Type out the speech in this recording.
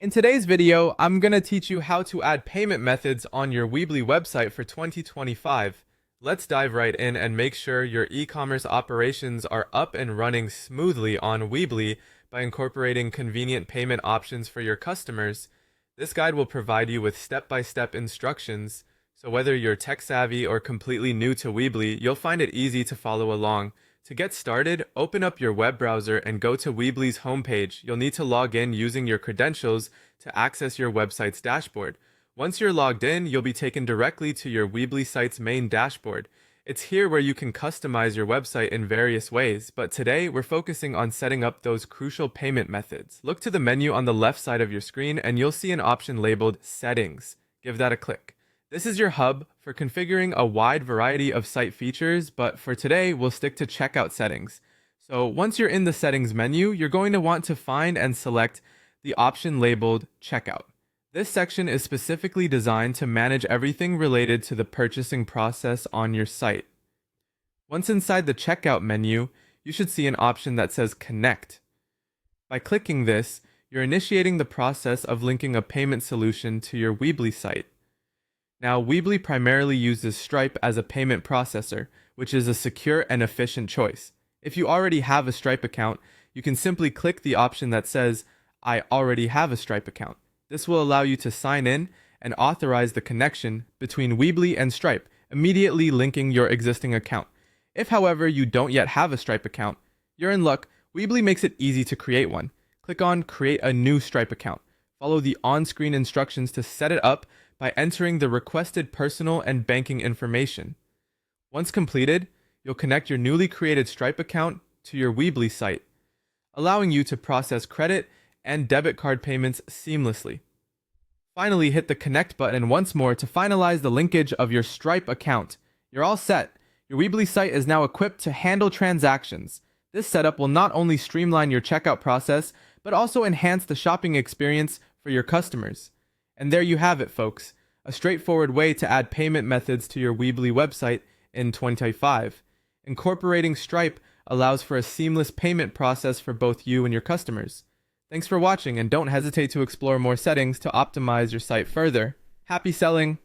In today's video, I'm going to teach you how to add payment methods on your Weebly website for 2025. Let's dive right in and make sure your e-commerce operations are up and running smoothly on Weebly by incorporating convenient payment options for your customers. This guide will provide you with step-by-step instructions, so whether you're tech-savvy or completely new to Weebly, you'll find it easy to follow along. To get started, open up your web browser and go to Weebly's homepage. You'll need to log in using your credentials to access your website's dashboard. Once you're logged in, you'll be taken directly to your Weebly site's main dashboard. It's here where you can customize your website in various ways, but today we're focusing on setting up those crucial payment methods. Look to the menu on the left side of your screen and you'll see an option labeled Settings. Give that a click. This is your hub for configuring a wide variety of site features, but for today, we'll stick to checkout settings. So once you're in the settings menu, you're going to want to find and select the option labeled Checkout. This section is specifically designed to manage everything related to the purchasing process on your site. Once inside the checkout menu, you should see an option that says Connect. By clicking this, you're initiating the process of linking a payment solution to your Weebly site. Now, Weebly primarily uses Stripe as a payment processor, which is a secure and efficient choice. If you already have a Stripe account, you can simply click the option that says, I already have a Stripe account. This will allow you to sign in and authorize the connection between Weebly and Stripe, immediately linking your existing account. If, however, you don't yet have a Stripe account, you're in luck. Weebly makes it easy to create one. Click on Create a new Stripe account. Follow the on-screen instructions to set it up by entering the requested personal and banking information. Once completed, you'll connect your newly created Stripe account to your Weebly site, allowing you to process credit and debit card payments seamlessly. Finally, hit the Connect button once more to finalize the linkage of your Stripe account. You're all set. Your Weebly site is now equipped to handle transactions. This setup will not only streamline your checkout process, but also enhance the shopping experience for your customers. And there you have it, folks. A straightforward way to add payment methods to your Weebly website in 2025. Incorporating Stripe allows for a seamless payment process for both you and your customers. Thanks for watching, and don't hesitate to explore more settings to optimize your site further. Happy selling!